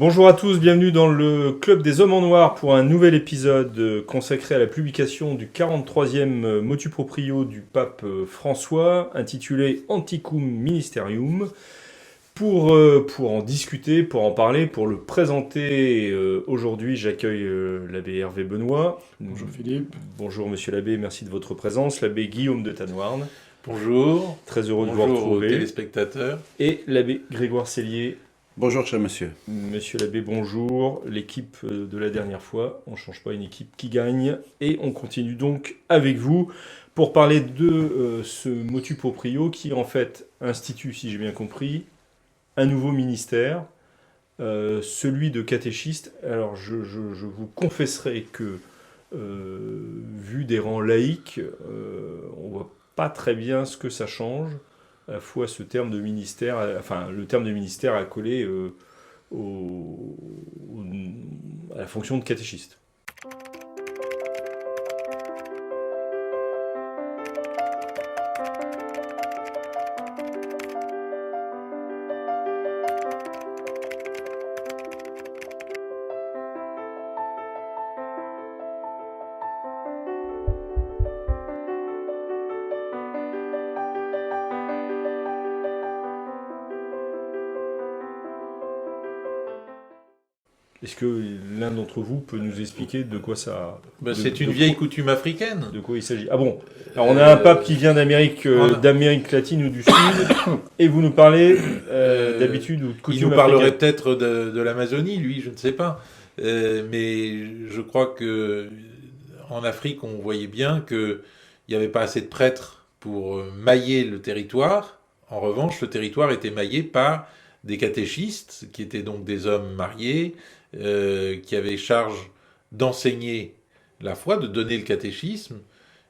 Bonjour à tous, bienvenue dans le Club des Hommes en Noir pour un nouvel épisode consacré à la publication du 43e motu proprio du pape François, intitulé Antiquum Ministerium. Pour en discuter, pour en parler, pour le présenter, aujourd'hui j'accueille l'abbé Hervé Benoît. Bonjour Philippe. Bonjour monsieur l'abbé, merci de votre présence. L'abbé Guillaume de Tanouarn. Bonjour. Très heureux de vous Bonjour retrouver. aux téléspectateurs. Et l'abbé Grégoire Cellier. Bonjour cher monsieur. Monsieur l'abbé, bonjour. L'équipe de la dernière fois, on ne change pas une équipe qui gagne. Et on continue donc avec vous pour parler de ce motu proprio qui en fait institue, si j'ai bien compris, un nouveau ministère, celui de catéchiste. Alors je vous confesserai que, vu des rangs laïques, on ne voit pas très bien ce que ça change. À la fois ce terme de ministère, le terme de ministère a collé à la fonction de catéchiste. Est-ce que l'un d'entre vous peut nous expliquer de quoi ça... C'est une vieille coutume africaine. De quoi il s'agit? Ah bon. Alors on a un pape qui vient d'Amérique latine ou du Sud, et vous nous parlez d'habitude ou de coutume. Il nous parlerait peut-être de l'Amazonie, lui, je ne sais pas. Mais je crois que en Afrique, on voyait bien qu'il n'y avait pas assez de prêtres pour mailler le territoire. En revanche, le territoire était maillé par des catéchistes, qui étaient donc des hommes mariés, qui avaient charge d'enseigner la foi, de donner le catéchisme,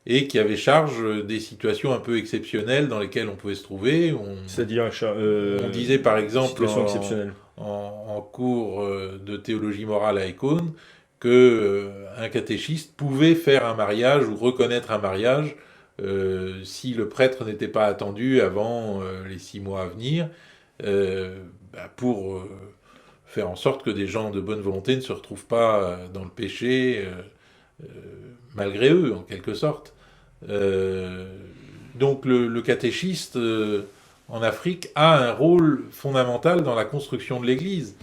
et qui avaient charge des situations un peu exceptionnelles dans lesquelles on pouvait se trouver. C'est-à-dire, on disait par exemple en cours de théologie morale à Écône que un catéchiste pouvait faire un mariage ou reconnaître un mariage si le prêtre n'était pas attendu avant les 6 mois à venir, pour faire en sorte que des gens de bonne volonté ne se retrouvent pas dans le péché malgré eux, en quelque sorte. Donc le catéchiste en Afrique a un rôle fondamental dans la construction de l'Église.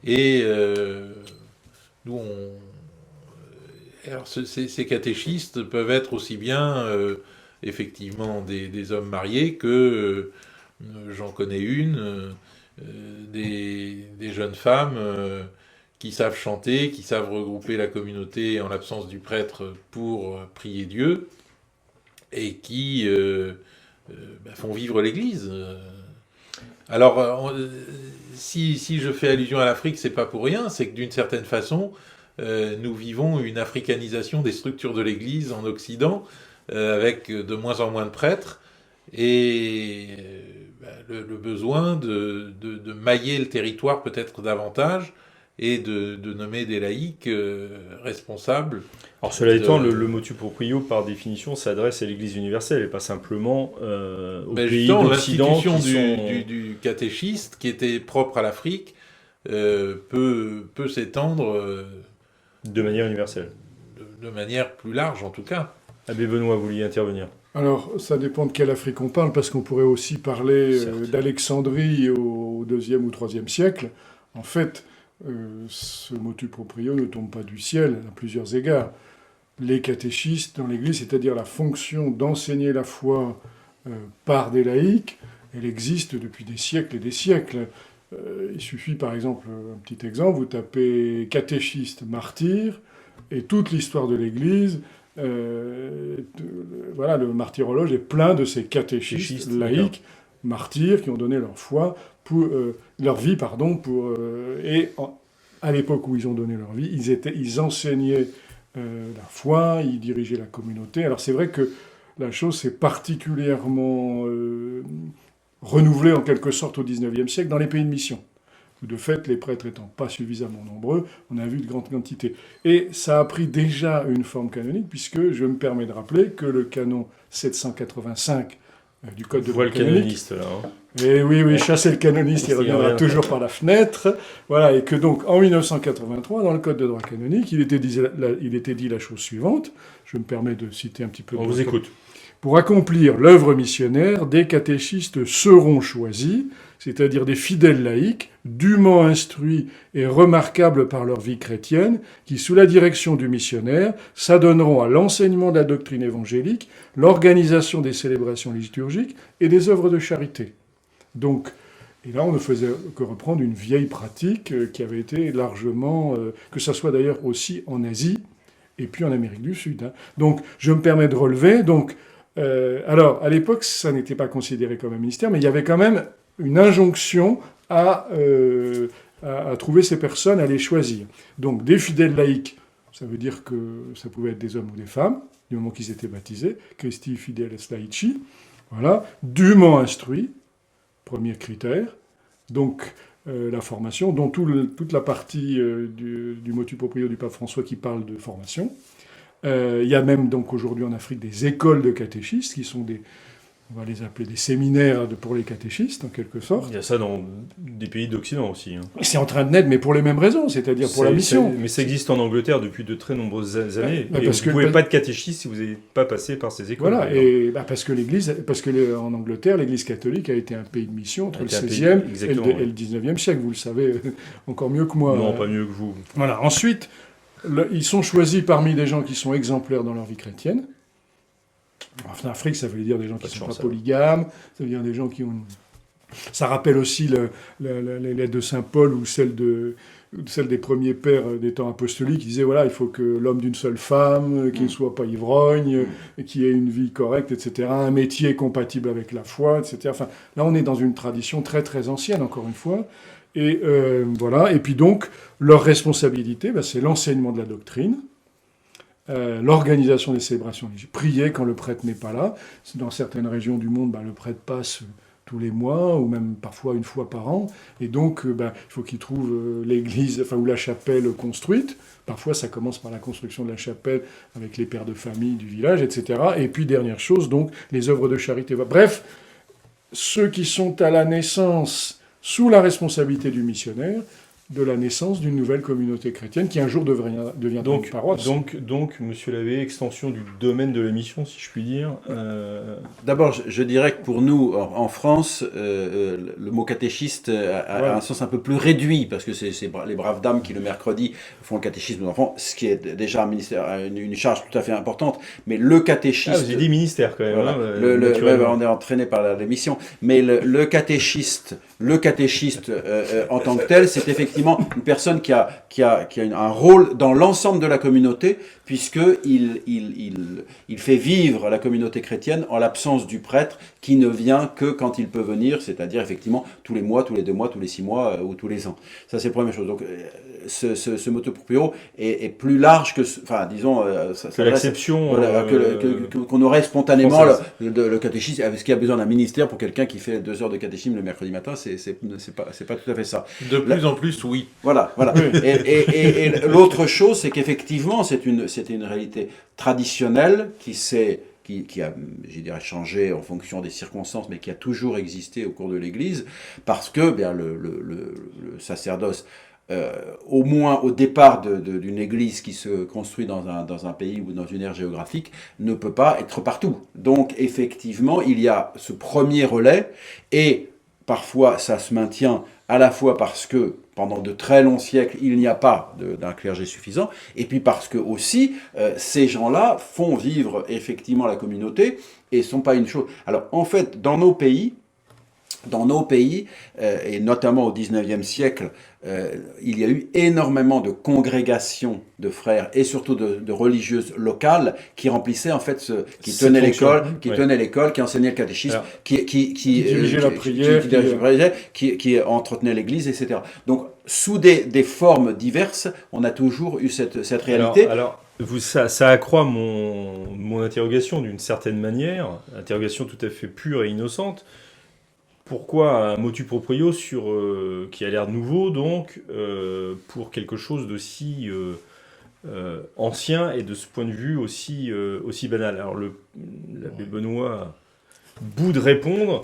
Et nous, alors ces catéchistes peuvent être aussi bien effectivement des hommes mariés que j'en connais une, des jeunes femmes qui savent chanter, qui savent regrouper la communauté en l'absence du prêtre pour prier Dieu, et qui font vivre l'Église. Alors, si je fais allusion à l'Afrique, c'est pas pour rien, c'est que d'une certaine façon, nous vivons une africanisation des structures de l'Église en Occident, avec de moins en moins de prêtres, et le besoin de mailler le territoire peut-être davantage, et de nommer des laïcs responsables. Alors cela étant, le motu proprio, par définition, s'adresse à l'Église universelle, et pas simplement aux pays d'Occident. L'institution du catéchiste, qui était propre à l'Afrique, peut s'étendre... de manière universelle. De manière plus large, en tout cas. Abbé Benoît, vous vouliez intervenir? Alors, ça dépend de quelle Afrique on parle, parce qu'on pourrait aussi parler d'Alexandrie au IIe ou IIIe siècle. En fait, ce motu proprio ne tombe pas du ciel à plusieurs égards. Les catéchistes dans l'Église, c'est-à-dire la fonction d'enseigner la foi par des laïcs, elle existe depuis des siècles et des siècles. Il suffit, par exemple, un petit exemple, vous tapez catéchiste martyr, et toute l'histoire de l'Église... voilà, le martyrologe est plein de ces catéchistes laïcs, martyrs, qui ont donné leur foi, leur vie, à l'époque où ils ont donné leur vie, ils enseignaient la foi, ils dirigeaient la communauté. Alors c'est vrai que la chose s'est particulièrement renouvelée en quelque sorte au XIXe siècle dans les pays de mission. De fait, les prêtres étant pas suffisamment nombreux, on a vu de grandes quantités. Et ça a pris déjà une forme canonique, puisque je me permets de rappeler que le canon 785 du code de On voit droit le canoniste, là. Hein. Et oui, chasser le canoniste, il reviendra toujours par la fenêtre. Voilà, et que donc, en 1983, dans le code de droit canonique, il était dit la chose suivante. Je me permets de citer un petit peu... On vous écoute. Pour accomplir l'œuvre missionnaire, des catéchistes seront choisis, c'est-à-dire des fidèles laïcs, dûment instruits et remarquables par leur vie chrétienne, qui, sous la direction du missionnaire, s'adonneront à l'enseignement de la doctrine évangélique, l'organisation des célébrations liturgiques et des œuvres de charité. Donc, et là, on ne faisait que reprendre une vieille pratique qui avait été largement... que ça soit d'ailleurs aussi en Asie et puis en Amérique du Sud. Hein. Donc, je me permets de relever... alors, à l'époque, ça n'était pas considéré comme un ministère, mais il y avait quand même une injonction à trouver ces personnes, à les choisir. Donc, des fidèles laïcs, ça veut dire que ça pouvait être des hommes ou des femmes, du moment qu'ils étaient baptisés, Christi Fideles Laici, voilà, dûment instruits, premier critère, donc la formation, dont toute la partie du motu proprio du pape François qui parle de formation. Il y a même donc aujourd'hui en Afrique des écoles de catéchistes qui sont on va les appeler des séminaires pour les catéchistes en quelque sorte. Il y a ça dans des pays d'Occident aussi. Hein. C'est en train de naître, mais pour les mêmes raisons, c'est-à-dire pour la mission. Mais ça existe en Angleterre depuis de très nombreuses années. Ouais, et vous ne pouvez pas être catéchiste si vous n'êtes pas passé par ces écoles. Voilà, et parce que en Angleterre, l'Église catholique a été un pays de mission entre le XVIe et le XIXe siècle. Vous le savez encore mieux que moi. Non, pas mieux que vous. Voilà. Ensuite, ils sont choisis parmi des gens qui sont exemplaires dans leur vie chrétienne. En Afrique, ça veut dire des gens qui ne sont pas polygames, ça veut dire des gens qui ont... Ça rappelle aussi les lettres de Saint Paul ou celle des premiers pères des temps apostoliques qui disaient, voilà, il faut que l'homme d'une seule femme, qui ne soit pas ivrogne, qui ait une vie correcte, etc., un métier compatible avec la foi, etc. Enfin, là, on est dans une tradition très, très ancienne, encore une fois. Et voilà. Et puis donc, leur responsabilité, c'est l'enseignement de la doctrine, l'organisation des célébrations, prier quand le prêtre n'est pas là. Dans certaines régions du monde, le prêtre passe tous les mois, ou même parfois une fois par an, et donc il faut qu'il trouve l'église, ou la chapelle construite. Parfois ça commence par la construction de la chapelle avec les pères de famille du village, etc. Et puis dernière chose, donc les œuvres de charité. Bref, ceux qui sont à la naissance sous la responsabilité du missionnaire, de la naissance d'une nouvelle communauté chrétienne qui un jour deviendra une paroisse. Donc, monsieur l'abbé, extension du domaine de la mission, si je puis dire. D'abord, je dirais que pour nous, en France, le mot catéchiste a un sens un peu plus réduit, parce que c'est les braves dames qui, le mercredi, font le catéchisme aux enfants, ce qui est déjà un ministère, une charge tout à fait importante. Mais le catéchiste... vous avez dit ministère, quand même. Voilà, on est entraîné par l'émission. Mais le catéchiste en tant que tel, c'est effectivement une personne qui a un rôle dans l'ensemble de la communauté, puisqu'il fait vivre la communauté chrétienne en l'absence du prêtre qui ne vient que quand il peut venir, c'est-à-dire effectivement tous les mois, tous les 2 mois, tous les 6 mois ou tous les ans. Ça, c'est la première chose. Donc, ce motu proprio est plus large que... Enfin, disons... que l'exception... qu'on aurait spontanément le catéchisme. Est-ce qu'il y a besoin d'un ministère pour quelqu'un qui fait 2 heures de catéchisme le mercredi matin? C'est pas tout à fait ça. De plus en plus, oui. Voilà. Et l'autre chose, c'est qu'effectivement, c'est une réalité traditionnelle qui a, je dirais, changé en fonction des circonstances, mais qui a toujours existé au cours de l'Église, parce que le sacerdoce, au moins au départ d'une Église qui se construit dans un pays ou dans une aire géographique, ne peut pas être partout. Donc, effectivement, il y a ce premier relais, et parfois ça se maintient à la fois parce que pendant de très longs siècles, il n'y a pas d'un clergé suffisant, et puis parce que aussi, ces gens-là font vivre effectivement la communauté, et ne sont pas une chose... Alors, en fait, dans nos pays, et notamment au XIXe siècle, il y a eu énormément de congrégations de frères et surtout de religieuses locales qui remplissaient en fait, qui tenaient l'école, qui enseignaient le catéchisme, qui dirigeaient la prière, qui entretenaient l'église, etc. Donc sous des formes diverses, on a toujours eu cette réalité. Alors ça accroît mon interrogation d'une certaine manière, interrogation tout à fait pure et innocente. Pourquoi un motu proprio qui a l'air nouveau, donc, pour quelque chose d'aussi ancien et de ce point de vue aussi banal? Alors, l'abbé Benoît bout de répondre.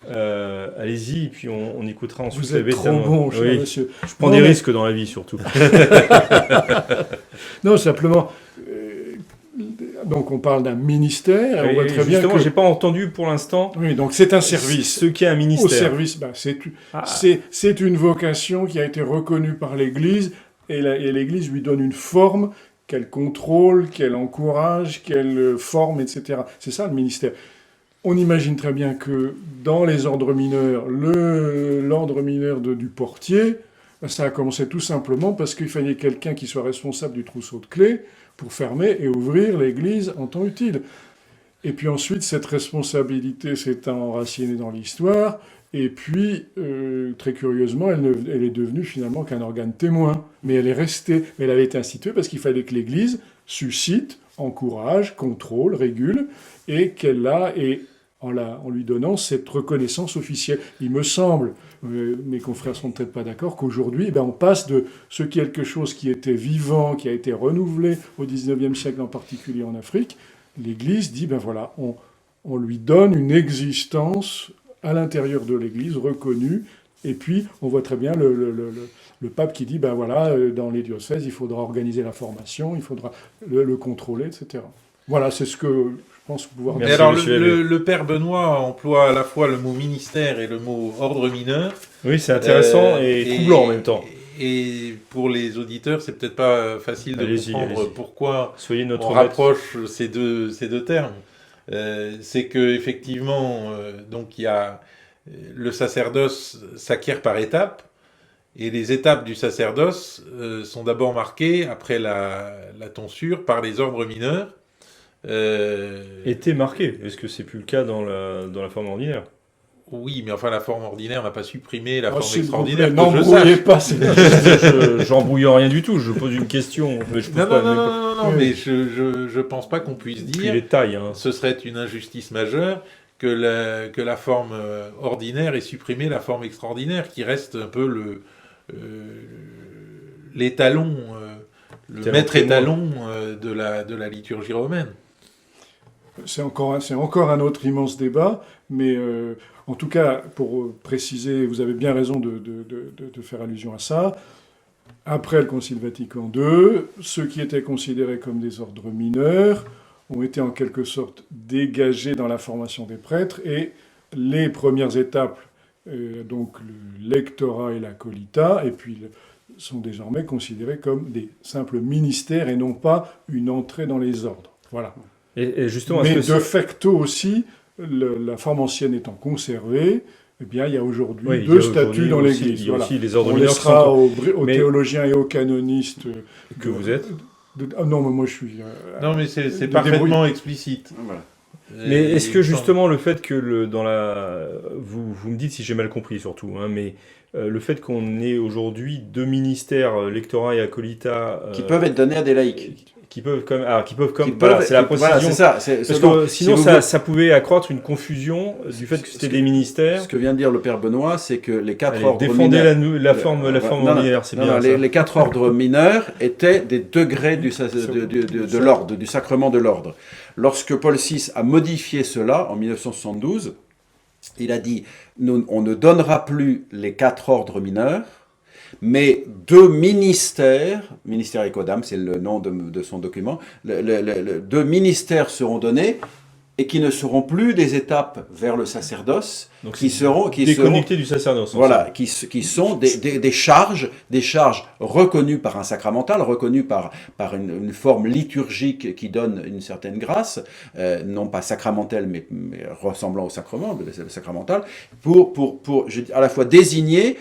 Allez-y, puis on écoutera ensuite. Vous êtes trop bon, cher monsieur. Je prends des risques dans la vie, surtout. Non, simplement... donc on parle d'un ministère. On voit très bien que... j'ai pas entendu pour l'instant. Oui, donc c'est un service. Ce qu'est un ministère. Au service, c'est une vocation qui a été reconnue par l'Église et l'Église lui donne une forme qu'elle contrôle, qu'elle encourage, qu'elle forme, etc. C'est ça le ministère. On imagine très bien que dans les ordres mineurs, l'ordre mineur du portier, ça a commencé tout simplement parce qu'il fallait quelqu'un qui soit responsable du trousseau de clés pour fermer et ouvrir l'église en temps utile. Et puis ensuite, cette responsabilité s'est enracinée dans l'histoire, et puis, très curieusement, elle est devenue finalement qu'un organe témoin. Mais elle est restée, mais elle avait été instituée parce qu'il fallait que l'église suscite, encourage, contrôle, régule, et qu'elle a... en lui donnant cette reconnaissance officielle. Il me semble, mes confrères ne sont peut-être pas d'accord, qu'aujourd'hui, on passe de quelque chose qui était vivant, qui a été renouvelé au XIXe siècle, en particulier en Afrique. L'Église dit, voilà, on lui donne une existence à l'intérieur de l'Église, reconnue, et puis on voit très bien le pape qui dit, dans les diocèses, il faudra organiser la formation, il faudra le contrôler, etc. Voilà, c'est ce que... je pense pouvoir... Mais alors, le père Benoît emploie à la fois le mot ministère et le mot ordre mineur. Oui, c'est intéressant et troublant en même temps. Et pour les auditeurs, c'est peut-être pas facile de comprendre pourquoi on rapproche ces deux termes. C'est que effectivement, donc il y a le sacerdoce s'acquiert par étapes, et les étapes du sacerdoce sont d'abord marquées après la tonsure par les ordres mineurs. Était marqué. Est-ce que c'est plus le cas dans la forme ordinaire? Oui, mais enfin la forme ordinaire n'a pas supprimé la forme extraordinaire. N'embrouillez pas. J'embrouille rien du tout. Je pose une question. Mais non, mais je pense pas qu'on puisse dire. Les tailles. Ce serait une injustice majeure que la forme ordinaire ait supprimé la forme extraordinaire, qui reste un peu l'étalon, le maître étalon de la liturgie romaine. C'est encore un autre immense débat, mais en tout cas, pour préciser, vous avez bien raison de faire allusion à ça. Après le Concile Vatican II, ceux qui étaient considérés comme des ordres mineurs ont été en quelque sorte dégagés dans la formation des prêtres, et les premières étapes, donc le lectorat et l'acolita, et puis sont désormais considérés comme des simples ministères et non pas une entrée dans les ordres. Voilà. Et justement, mais de facto aussi, la forme ancienne étant conservée, eh bien, il y a aujourd'hui deux statuts dans l'Église. Il y a aussi les ordres mineurs. On laissera aux théologiens et aux canonistes que vous êtes. Non, mais moi je suis... non, mais c'est parfaitement explicite. Voilà. Mais est-ce que justement le fait que vous me dites si j'ai mal compris surtout, mais le fait qu'on ait aujourd'hui deux ministères, lectorat et acolita... qui peuvent être donnés à des laïcs. C'est la précision. Voilà, c'est ça. Parce que sinon, ça pouvait accroître une confusion du fait que c'était des ministères. Ce que vient de dire le père Benoît, c'est que les quatre ordres mineurs... défendaient la forme ordinaire, c'est bien ça. Les quatre ordres mineurs étaient des degrés de l'ordre, du sacrement de l'ordre. Lorsque Paul VI a modifié cela, en 1972, il a dit « On ne donnera plus les quatre ordres mineurs, mais deux ministères, ministère Ecodam, c'est le nom de son document, deux ministères seront donnés et qui ne seront plus des étapes vers le sacerdoce, donc qui seront déconnectés du sacerdoce. Voilà, qui sont des charges reconnues par un sacramental, reconnues par une forme liturgique qui donne une certaine grâce, non pas sacramentelle, mais ressemblant au sacrement, le sacramental, pour à la fois désigner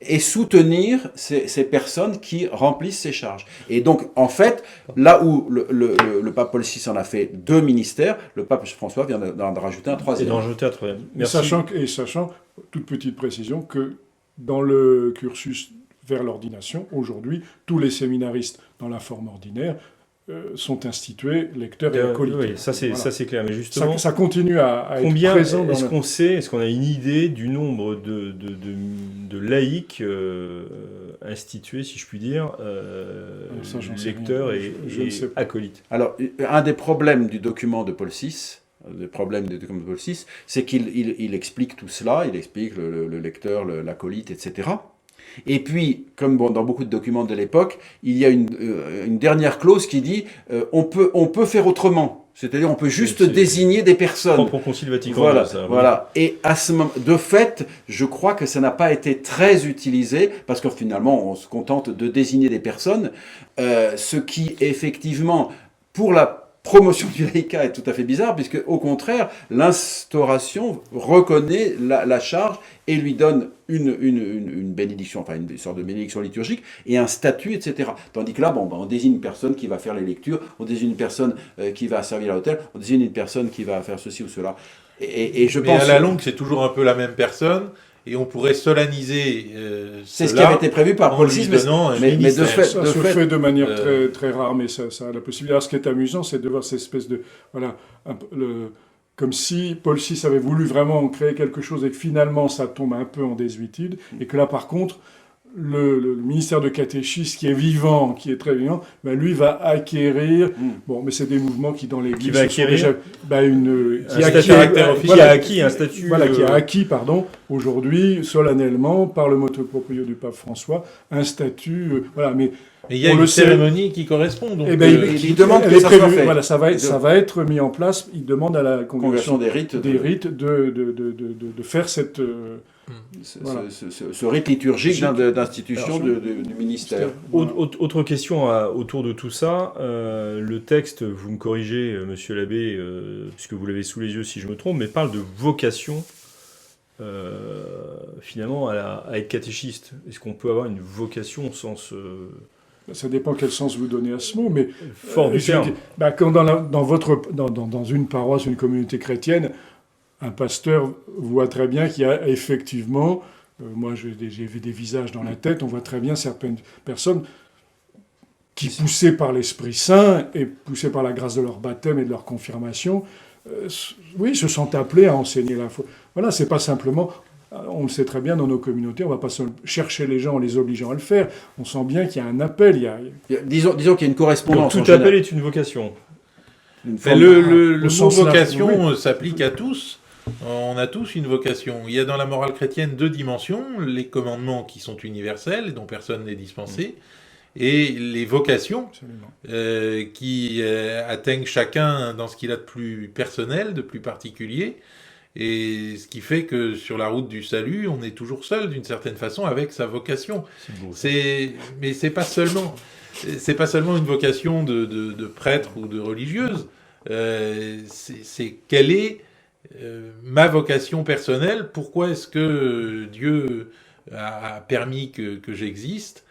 et soutenir ces personnes qui remplissent ces charges. Et donc, en fait, là où le pape Paul VI en a fait deux ministères, le pape François vient d'en rajouter un troisième. Sachant, toute petite précision, que dans le cursus vers l'ordination, aujourd'hui, tous les séminaristes dans la forme ordinaire sont institués lecteurs et acolytes. Oui, ça c'est clair. Mais justement, ça continue à être présent. Est-ce qu'on a une idée du nombre de laïcs institués, si je puis dire, lecteurs et acolytes? Alors, un des problèmes du document de Paul VI, des problèmes comme Paul VI, c'est qu'il explique tout cela, il explique le lecteur, l'acolyte, etc. Et puis, comme dans beaucoup de documents de l'époque, il y a une dernière clause qui dit on peut faire autrement. C'est-à-dire on peut juste désigner des personnes. Propre au Concile Vatican. Voilà, ça, voilà. Et à ce moment, de fait, je crois que ça n'a pas été très utilisé, parce que finalement, on se contente de désigner des personnes, ce qui, effectivement, pour la promotion du laïcat est tout à fait bizarre, puisque au contraire, l'instauration reconnaît la charge et lui donne une bénédiction, enfin une sorte de bénédiction liturgique et un statut, etc. Tandis que là, on désigne une personne qui va faire les lectures, on désigne une personne qui va servir à l'hôtel, on désigne une personne qui va faire ceci ou cela. Mais à la longue, c'est toujours un peu la même personne. Et on pourrait solenniser c'est ce qui avait été prévu par Paul VI, mais de fait, ça se fait de manière très, très rare, mais ça a la possibilité. Alors, ce qui est amusant, c'est de voir cette espèce de... Voilà, comme si Paul VI avait voulu vraiment créer quelque chose et que finalement, ça tombe un peu en désuétude, et que là, par contre, le ministère de catéchisme, qui est vivant, qui est très vivant, lui va acquérir... Bon, mais c'est des mouvements qui, dans l'Église... Qui va acquérir qui a acquis un statut... Voilà, qui a acquis, aujourd'hui, solennellement, par le motu proprio du pape François, un statut... voilà, mais il y a une cérémonie qui correspond. Donc, il demande que ça soit fait. Voilà, ça va être mis en place. Il demande à la congrégation des rites de faire cette... ce rite liturgique d'institution du ministère. Autre question autour de tout ça. Le texte, vous me corrigez, monsieur l'abbé, puisque vous l'avez sous les yeux si je me trompe, mais parle de vocation, finalement, à être catéchiste. Est-ce qu'on peut avoir une vocation au sens... Ça dépend quel sens vous donnez à ce mot, mais... Fort du terme. Quand dans une paroisse, une communauté chrétienne, un pasteur voit très bien qu'il y a effectivement, moi j'ai vu des visages dans la tête, on voit très bien certaines personnes qui, poussées par l'Esprit Saint et poussées par la grâce de leur baptême et de leur confirmation, se sentent appelés à enseigner la foi. Voilà, c'est pas simplement... On le sait très bien dans nos communautés, on ne va pas chercher les gens en les obligeant à le faire. On sent bien qu'il y a un appel. Disons qu'il y a une correspondance. Donc, tout appel est une vocation. Le mot vocation s'applique à tous. On a tous une vocation. Il y a dans la morale chrétienne 2 dimensions, les commandements qui sont universels, dont personne n'est dispensé, et les vocations qui atteignent chacun dans ce qu'il a de plus personnel, de plus particulier. Et ce qui fait que sur la route du salut, on est toujours seul d'une certaine façon avec sa vocation. Mais c'est pas seulement une vocation de prêtre ou de religieuse. C'est quelle est ma vocation personnelle? Pourquoi est-ce que Dieu a permis que j'existe?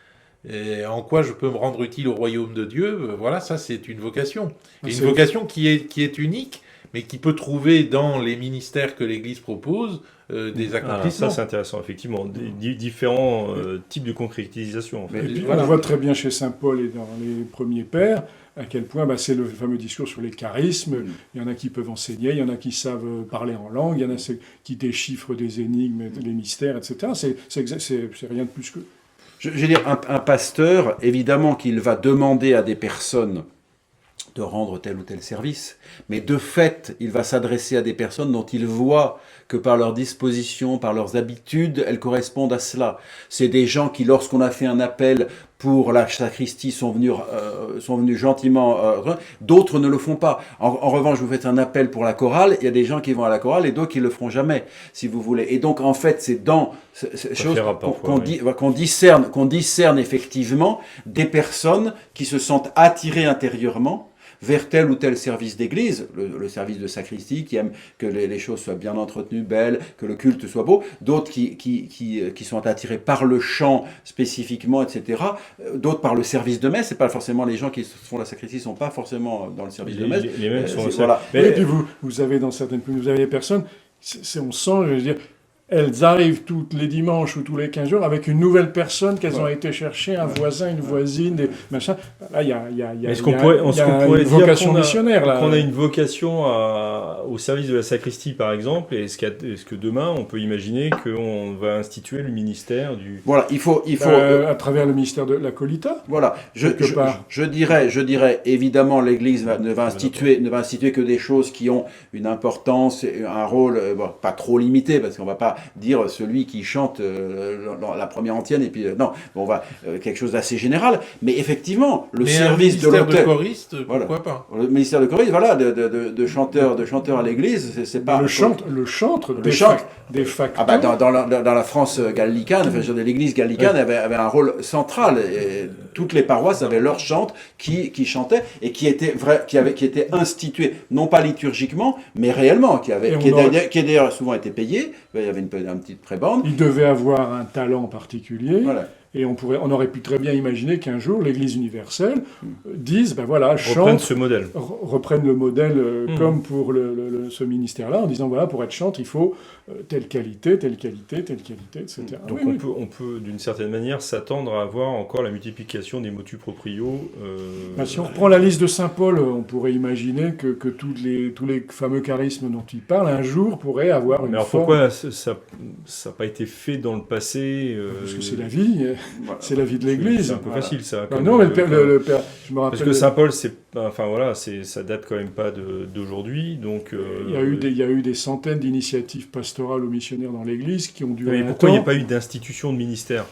Et en quoi je peux me rendre utile au royaume de Dieu? Voilà, ça c'est une vocation. Et une vocation qui est unique, mais qui peut trouver dans les ministères que l'Église propose des accomplissements. Ça, c'est intéressant, effectivement. Différents types de concrétisation. En fait. Et puis, on voit très bien chez saint Paul et dans les premiers pères à quel point c'est le fameux discours sur les charismes. Il y en a qui peuvent enseigner, il y en a qui savent parler en langue, il y en a qui déchiffrent des énigmes, des mystères, etc. C'est rien de plus que... Je veux dire, un pasteur, évidemment qu'il va demander à des personnes de rendre tel ou tel service, mais de fait, il va s'adresser à des personnes dont il voit que par leur disposition, par leurs habitudes, elles correspondent à cela. C'est des gens qui, lorsqu'on a fait un appel pour la sacristie, sont venus gentiment. D'autres ne le font pas. En revanche, vous faites un appel pour la chorale, il y a des gens qui vont à la chorale et d'autres qui le feront jamais, si vous voulez. Et donc, en fait, c'est dans ces choses qu'on discerne effectivement des personnes qui se sentent attirées intérieurement vers tel ou tel service d'église, le service de sacristie, qui aime que les choses soient bien entretenues, belles, que le culte soit beau, d'autres qui sont attirés par le chant spécifiquement, etc., d'autres par le service de messe. C'est pas forcément les gens qui font la sacristie, sont pas forcément dans le service de messe. Les mêmes sont voilà. Et puis vous avez dans certaines communautés, vous avez des personnes, on sent, je veux dire, elles arrivent tous les dimanches ou tous les 15 jours avec une nouvelle personne qu'elles ont été chercher, un voisin, une voisine, des machins. Là, il y a Est-ce qu'on pourrait une dire vocation missionnaire, là. qu'on a une vocation au service de la sacristie, par exemple, et est-ce que demain, on peut imaginer qu'on va instituer le ministère du... Voilà, il faut à travers le ministère de la Colita. Voilà, je dirais évidemment l'Église ne va instituer que des choses qui ont une importance, un rôle pas trop limité, parce qu'on va pas dire celui qui chante la première antienne et puis non, on va quelque chose d'assez général, mais effectivement le service de l'autel, choriste, pourquoi pas le ministère de choriste, voilà, de chanteur à l'Église, c'est pas le chantre de facto. Ah bah dans la France gallicane, enfin, l'Église gallicane avait un rôle central. Et toutes les paroisses avaient leur chante qui chantait et qui était institué, non pas liturgiquement, mais réellement, qui a d'ailleurs souvent été payé. Il y avait une petite prébande. Il devait avoir un talent particulier. Voilà. Et on aurait pu très bien imaginer qu'un jour l'Église universelle dise, reprenne le modèle comme pour ce ministère-là, en disant voilà, pour être chantre, il faut telle qualité, etc. Donc on peut d'une certaine manière s'attendre à avoir encore la multiplication des motu proprio. Si on reprend la liste de Saint Paul, on pourrait imaginer que tous les fameux charismes dont il parle, un jour pourraient avoir une forme. Alors pourquoi ça n'a pas été fait dans le passé Parce que c'est la vie. Voilà. C'est la vie de l'Église. C'est un peu facile, ça. Non, mais le père, je me rappelle. Parce que Saint Paul, ça date quand même pas d'aujourd'hui, donc. Il y a eu des centaines d'initiatives pastorales ou missionnaires dans l'Église qui ont duré. Mais pourquoi il n'y a pas eu d'institution de ministère ?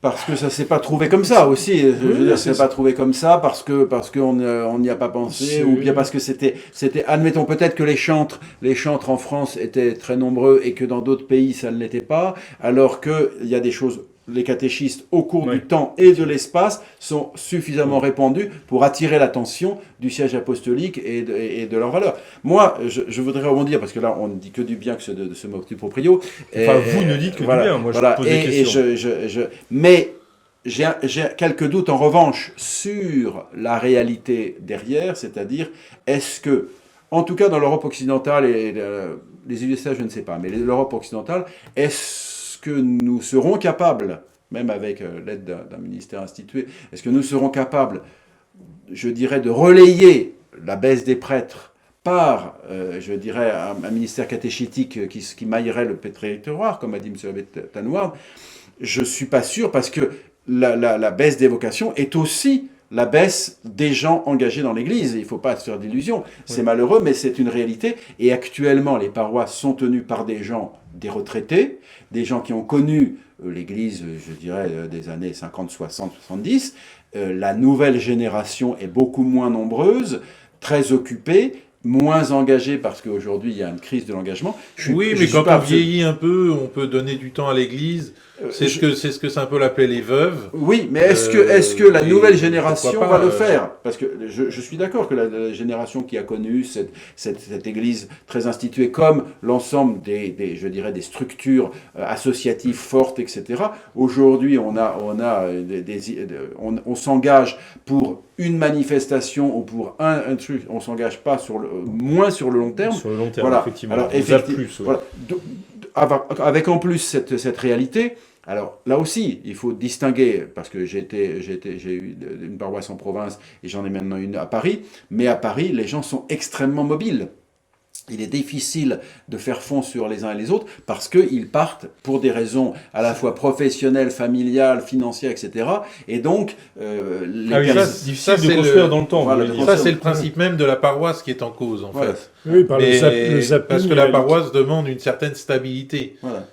Parce que ça s'est pas trouvé comme ça aussi. Je veux dire, ça s'est pas trouvé comme ça parce qu'on n'y a pas pensé, ou bien parce que c'était. Admettons peut-être que les chantres en France étaient très nombreux et que dans d'autres pays ça ne l'était pas, alors que il y a des choses. Les catéchistes, au cours du temps et de l'espace, sont suffisamment répandus pour attirer l'attention du siège apostolique et de leurs valeurs. Moi, je voudrais rebondir, parce que là, on ne dit que du bien de ce motu proprio. Enfin, vous ne dites que du bien, moi je pose des questions. Mais j'ai quelques doutes, en revanche, sur la réalité derrière, c'est-à-dire, est-ce que, en tout cas dans l'Europe occidentale, et les USA, je ne sais pas, mais l'Europe occidentale, est-ce que nous serons capables, même avec l'aide d'un ministère institué, est-ce que nous serons capables, je dirais, de relayer la baisse des prêtres par, je dirais, un ministère catéchétique qui maillerait le prédicatoire, comme a dit M. l'abbé Tanoird? Je ne suis pas sûr, parce que la baisse des vocations est aussi la baisse des gens engagés dans l'Église. Il ne faut pas se faire d'illusions. C'est malheureux, mais c'est une réalité. Et actuellement, les paroisses sont tenues par des gens, des retraités, des gens qui ont connu l'Église, je dirais, des années 50, 60, 70. La nouvelle génération est beaucoup moins nombreuse, très occupée, moins engagée, parce qu'aujourd'hui, il y a une crise de l'engagement. Mais quand on vieillit un peu, on peut donner du temps à l'Église. C'est ce que Saint Paul appelait les veuves. Oui, mais est-ce que la nouvelle génération va le faire? Parce que je suis d'accord que la génération qui a connu cette Église très instituée, comme l'ensemble des structures associatives fortes, etc. Aujourd'hui, on s'engage pour une manifestation ou pour un truc. On s'engage pas moins sur le long terme. Sur le long terme, voilà. effectivement. Alors, voilà. Avec en plus cette réalité. Alors là aussi, il faut distinguer, parce que j'ai eu une paroisse en province et j'en ai maintenant une à Paris, mais à Paris, les gens sont extrêmement mobiles. Il est difficile de faire fond sur les uns et les autres parce qu'ils partent pour des raisons à la fois professionnelles, familiales, financières, etc. Et donc, c'est difficile de construire dans le temps. Ça, c'est le principe même de la paroisse qui est en cause, en fait. Oui, parce que la paroisse demande une certaine stabilité. Voilà.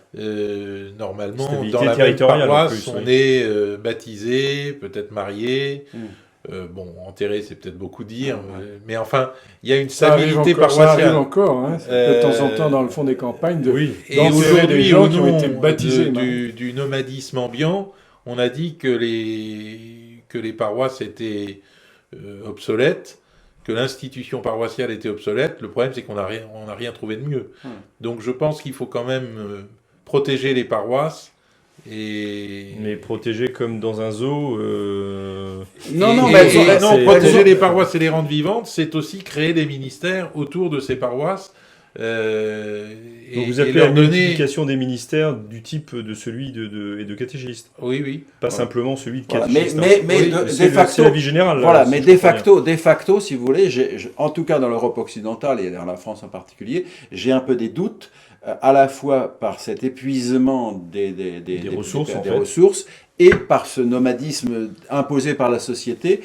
Normalement, stabilité dans la même paroisse, plus, on est baptisé, peut-être marié. Enterré, c'est peut-être beaucoup dire, mais enfin, il y a une stabilité paroissiale. Ça arrive encore, hein, de temps en temps, dans le fond des campagnes, et aujourd'hui, des gens qui ont été baptisés. Du nomadisme ambiant, on a dit que les paroisses étaient obsolètes, que l'institution paroissiale était obsolète. Le problème, c'est qu'on n'a rien trouvé de mieux. Donc, je pense qu'il faut quand même protéger les paroisses. Mais protéger comme dans un zoo. Protéger les paroisses et les rendre vivantes, c'est aussi créer des ministères autour de ces paroisses Donc vous appelez la multiplication des ministères du type de celui de catéchiste. Oui, oui. Pas simplement celui de Voilà. catéchiste. Mais Oui, de facto, c'est la vie générale. voilà, là, mais si je de facto, si vous voulez, en tout cas dans l'Europe occidentale et dans la France en particulier, j'ai un peu des doutes, à la fois par cet épuisement des ressources et par ce nomadisme imposé par la société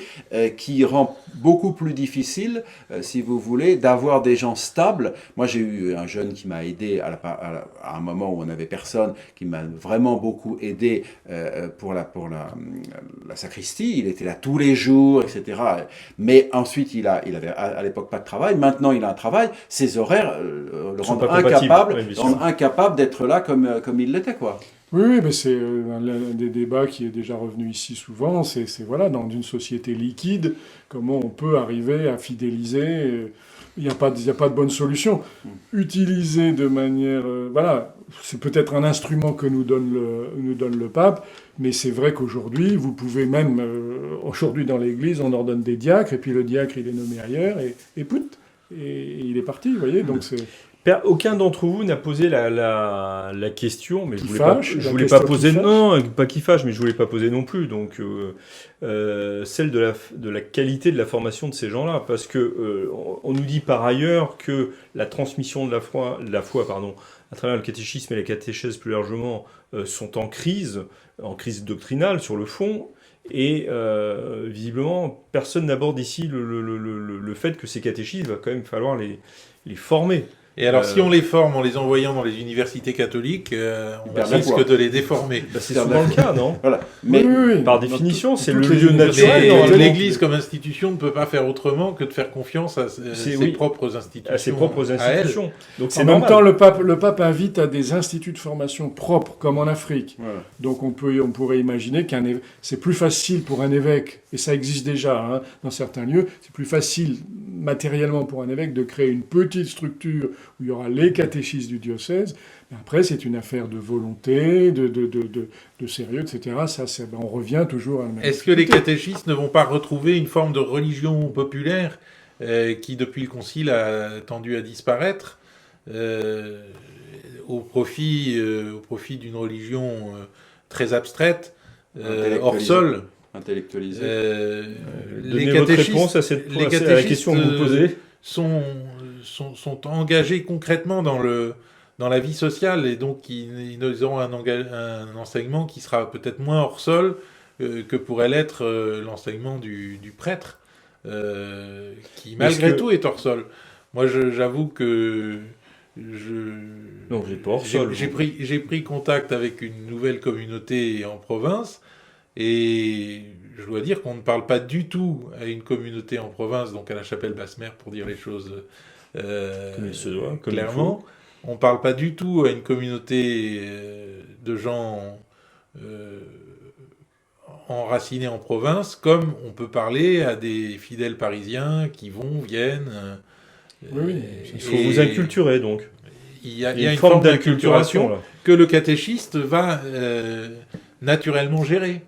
qui rend beaucoup plus difficile, si vous voulez, d'avoir des gens stables. Moi, j'ai eu un jeune qui m'a aidé à un moment où on n'avait personne, qui m'a vraiment beaucoup aidé pour la sacristie. Il était là tous les jours, etc. Mais ensuite, il avait à l'époque pas de travail. Maintenant, il a un travail. Ses horaires le rendent incapable d'être là comme il l'était, quoi. Oui, mais c'est l'un des débats qui est déjà revenu ici souvent, c'est voilà, dans une société liquide, comment on peut arriver à fidéliser. Il n'y a pas de bonne solution. Utiliser de manière... voilà, c'est peut-être un instrument que nous donne le pape, mais c'est vrai qu'aujourd'hui, vous pouvez même... aujourd'hui, dans l'Église, on ordonne des diacres, et puis le diacre, il est nommé ailleurs, et pout, et il est parti, vous voyez, donc c'est... Aucun d'entre vous n'a posé la question, mais qui je voulais pas poser, non, pas qui fâche, mais je voulais pas poser non plus. Donc, celle de la qualité de la formation de ces gens-là, parce que on nous dit par ailleurs que la transmission de la foi, à travers le catéchisme et la catéchèse plus largement, sont en crise doctrinale sur le fond. Et visiblement, personne n'aborde ici le fait que ces catéchistes, il va quand même falloir les former. Et alors, si on les forme en les envoyant dans les universités catholiques, on risque de les déformer. C'est souvent le cas, non? Voilà. Mais oui. Par définition, c'est le lieu naturel. Mais l'Église, comme institution, ne peut pas faire autrement que de faire confiance à ses propres institutions. À ses propres institutions. Donc c'est normal. En même temps, le pape invite à des instituts de formation propres, comme en Afrique. Voilà. Donc on pourrait imaginer c'est plus facile pour un évêque, et ça existe déjà dans certains lieux, c'est plus facile matériellement pour un évêque de créer une petite structure où il y aura les catéchistes du diocèse. Mais après, c'est une affaire de volonté, de sérieux, etc. On revient toujours à la même. Est-ce que les catéchistes ne vont pas retrouver une forme de religion populaire qui, depuis le Concile, a tendu à disparaître au profit d'une religion très abstraite, hors sol? Intellectualisé. Donnez votre réponse à la question que vous posez. Sont engagés concrètement dans la vie sociale, et donc ils auront un enseignement qui sera peut-être moins hors sol que pourrait l'être l'enseignement du prêtre, qui malgré tout est hors sol. Moi, j'avoue que non, vous n'êtes pas hors sol. J'ai pris contact avec une nouvelle communauté en province, et je dois dire qu'on ne parle pas du tout à une communauté en province, donc à la chapelle Basse-Mère, pour dire les choses comme il se doit, clairement. On ne parle pas du tout à une communauté de gens enracinés en province, comme on peut parler à des fidèles parisiens qui viennent. Oui, il faut vous inculturer, donc. Il y a une forme d'inculturation que le catéchiste va naturellement gérer.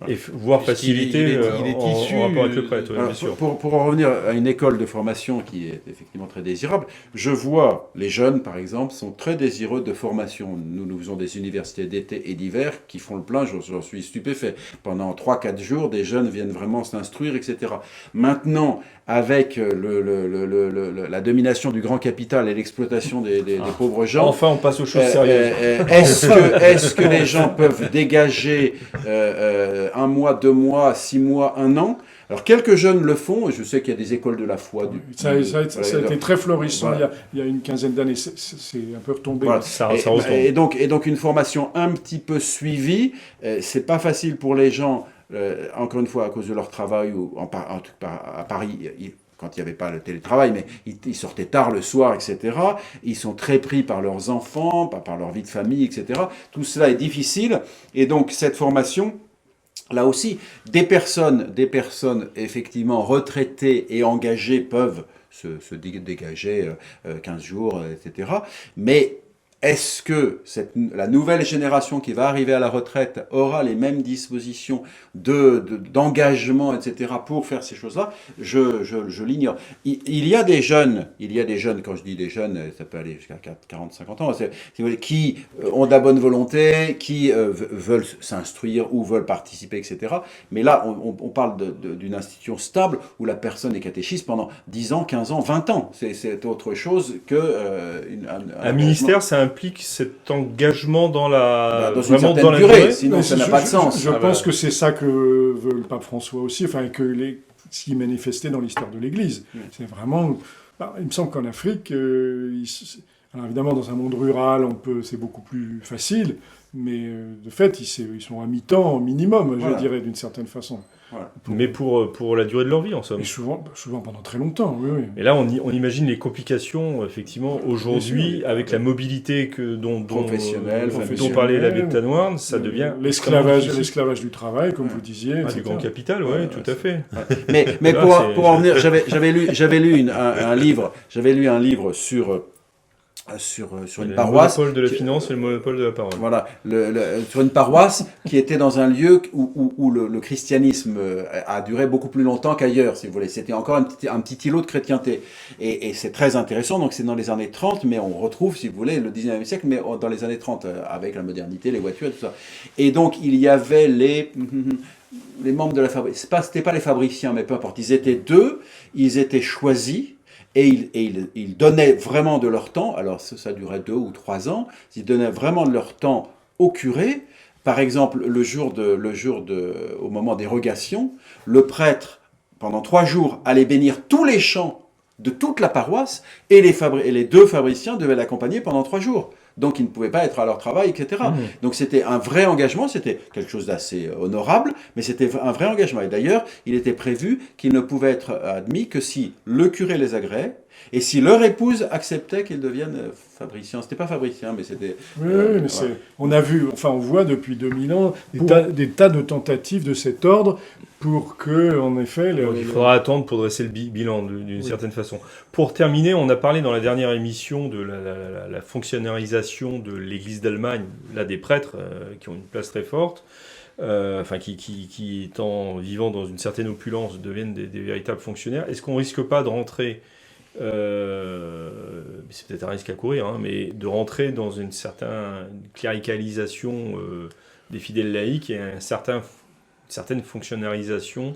Et voire faciliter en rapport avec le prêtre, alors, bien sûr. Pour en revenir à une école de formation qui est effectivement très désirable, je vois les jeunes, par exemple, sont très désireux de formation. Nous faisons des universités d'été et d'hiver qui font le plein, j'en suis stupéfait. Pendant 3-4 jours, des jeunes viennent vraiment s'instruire, etc. Maintenant, avec la domination du grand capital et l'exploitation des pauvres gens... Enfin, on passe aux choses sérieuses. Est-ce que les gens peuvent dégager 1 mois, 2 mois, 6 mois, 1 an? Alors, quelques jeunes le font, et je sais qu'il y a des écoles de la foi. Ça a été très florissant voilà. il y a une quinzaine d'années. C'est un peu retombé. Voilà. Et donc, une formation un petit peu suivie, c'est pas facile pour les gens, encore une fois, à cause de leur travail, ou en tout cas à Paris, quand il n'y avait pas le télétravail, mais ils sortaient tard le soir, etc. Ils sont très pris par leurs enfants, par leur vie de famille, etc. Tout cela est difficile, et donc cette formation... Là aussi, des personnes effectivement retraitées et engagées peuvent se dégager 15 jours, etc. Mais est-ce que la nouvelle génération qui va arriver à la retraite aura les mêmes dispositions d'engagement, etc., pour faire ces choses-là? Je l'ignore. Il y a des jeunes, quand je dis des jeunes, ça peut aller jusqu'à 40, 50 ans, si vous voulez, qui ont de la bonne volonté, qui veulent s'instruire ou veulent participer, etc. Mais là, on parle d'une institution stable où la personne est catéchiste pendant 10 ans, 15 ans, 20 ans. C'est autre chose que un ministère, ça implique cet engagement dans dans une certaine durée, sinon ça n'a pas de sens. Je pense que c'est ça que veut le pape François aussi, enfin ce qui est manifesté dans l'histoire de l'Église. C'est vraiment... il me semble qu'en Afrique, alors évidemment dans un monde rural, c'est beaucoup plus facile, mais de fait, ils sont à mi-temps minimum, je dirais, d'une certaine façon. Voilà. Mais pour la durée de leur vie, en somme. Et souvent pendant très longtemps, oui. Et là, on imagine les complications, effectivement, aujourd'hui, avec la mobilité dont parlait l'abbé de Tanoirne, ça devient... L'esclavage du travail, comme vous disiez. Du grand capital, oui, tout à fait. Mais pour en venir, j'avais lu un livre sur une paroisse. Le monopole de la finance et le monopole de la parole. Voilà, sur une paroisse qui était dans un lieu où le christianisme a duré beaucoup plus longtemps qu'ailleurs, si vous voulez. C'était encore un petit îlot de chrétienté. Et c'est très intéressant, donc c'est dans les années 30, mais on retrouve, si vous voulez, le 19e siècle, mais dans les années 30, avec la modernité, les voitures et tout ça. Et donc, il y avait les membres de la fabrique. C'était pas les fabriciens, mais peu importe. Ils étaient deux, ils étaient choisis. Et ils donnaient vraiment de leur temps, alors ça durait 2 ou 3 ans, ils donnaient vraiment de leur temps au curé. Par exemple, au moment des rogations, le prêtre, pendant 3 jours, allait bénir tous les champs de toute la paroisse, et les 2 fabriciens devaient l'accompagner pendant 3 jours. Donc ils ne pouvaient pas être à leur travail, etc. Donc c'était un vrai engagement, c'était quelque chose d'assez honorable, mais c'était un vrai engagement. Et d'ailleurs, il était prévu qu'ils ne pouvaient être admis que si le curé les agréait, et si leur épouse acceptait qu'ils deviennent fabriciens. C'était pas fabriciens, mais c'était... Oui, mais on voit depuis 2000 ans des tas de tentatives de cet ordre pour que, en effet... Il faudra attendre pour dresser le bilan d'une certaine façon. Pour terminer, on a parlé dans la dernière émission de la fonctionnalisation de l'Église d'Allemagne, là des prêtres qui ont une place très forte, qui étant vivant dans une certaine opulence deviennent des véritables fonctionnaires. Est-ce qu'on risque pas de rentrer, c'est peut-être un risque à courir, mais de rentrer dans une certaine cléricalisation des fidèles laïcs et une certaine fonctionnalisation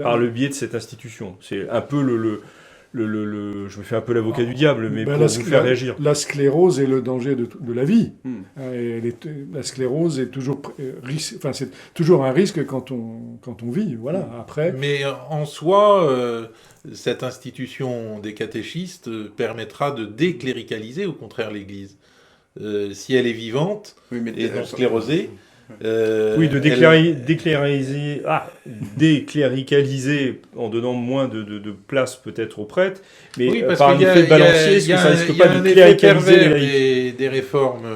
par le biais de cette institution? C'est un peu je me fais un peu l'avocat du diable, mais pour vous faire réagir. La sclérose est le danger de la vie. La sclérose est toujours c'est toujours un risque quand on vit. Voilà. Après. Mais en soi, cette institution des catéchistes permettra de décléricaliser au contraire l'Église. Si elle est vivante et non sclérosée. De décléricaliser en donnant moins de place peut-être aux prêtres, mais par un effet balancier, est-ce que ça risque pas de cléricaliser les laïcs? Des réformes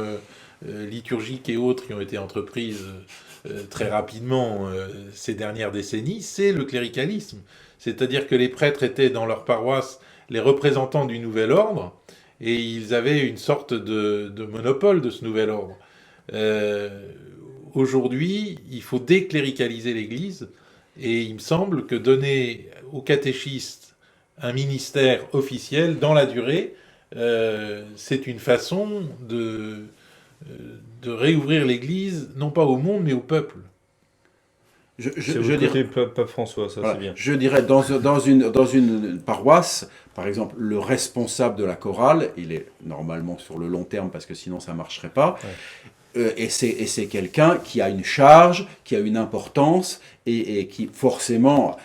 liturgiques et autres qui ont été entreprises très rapidement ces dernières décennies, c'est le cléricalisme. C'est-à-dire que les prêtres étaient dans leur paroisse les représentants du nouvel ordre, et ils avaient une sorte de monopole de ce nouvel ordre. Aujourd'hui, il faut décléricaliser l'Église, et il me semble que donner aux catéchistes un ministère officiel dans la durée, c'est une façon de réouvrir l'Église, non pas au monde, mais au peuple. Je dirais Pape François, ça c'est bien. Je dirais, dans une paroisse, par exemple, le responsable de la chorale, il est normalement sur le long terme, parce que sinon ça ne marcherait pas. Ouais. Et c'est quelqu'un qui a une charge, qui a une importance, et qui forcément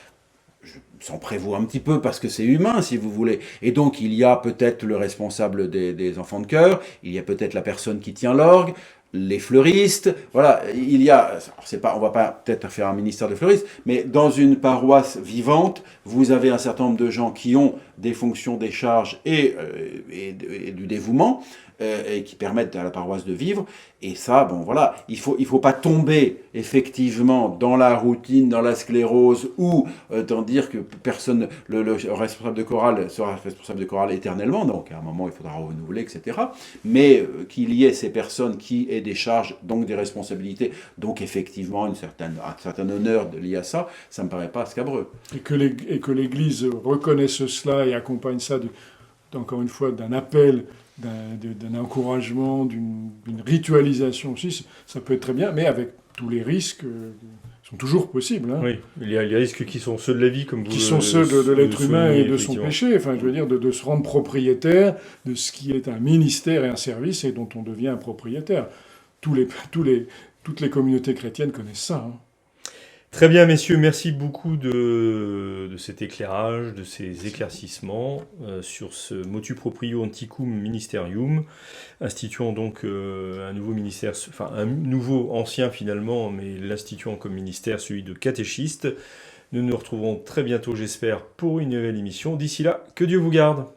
s'en prévaut un petit peu parce que c'est humain, si vous voulez. Et donc il y a peut-être le responsable des enfants de chœur, il y a peut-être la personne qui tient l'orgue, les fleuristes, voilà, il y a, on va pas peut-être faire un ministère de fleuristes, mais dans une paroisse vivante, vous avez un certain nombre de gens qui ont des fonctions, des charges et du dévouement, et qui permettent à la paroisse de vivre. Et ça, bon voilà, il faut pas tomber effectivement dans la routine, dans la sclérose, ou d'en dire que personne, le responsable de chorale sera responsable de chorale éternellement, donc à un moment il faudra renouveler, etc. Mais qu'il y ait ces personnes qui aient des charges, donc des responsabilités, donc effectivement un certain honneur lié à ça, ça me paraît pas scabreux. Et que l'Église reconnaisse cela et accompagne ça, encore une fois, d'un appel, d'un encouragement, d'une ritualisation aussi, ça peut être très bien, mais avec tous les risques qui sont toujours possibles. Hein. Oui, il y a les risques qui sont ceux de la vie, comme vous qui sont ceux de l'être humain et de son effectivement. péché. Enfin, je veux dire, de se rendre propriétaire de ce qui est un ministère et un service et dont on devient un propriétaire. Toutes les communautés chrétiennes connaissent ça. Hein. Très bien, messieurs, merci beaucoup de cet éclairage, de ces éclaircissements sur ce motu proprio antiquum ministerium, instituant donc un nouveau ministère, enfin un nouveau ancien finalement, mais l'instituant comme ministère, celui de catéchiste. Nous nous retrouverons très bientôt, j'espère, pour une nouvelle émission. D'ici là, que Dieu vous garde.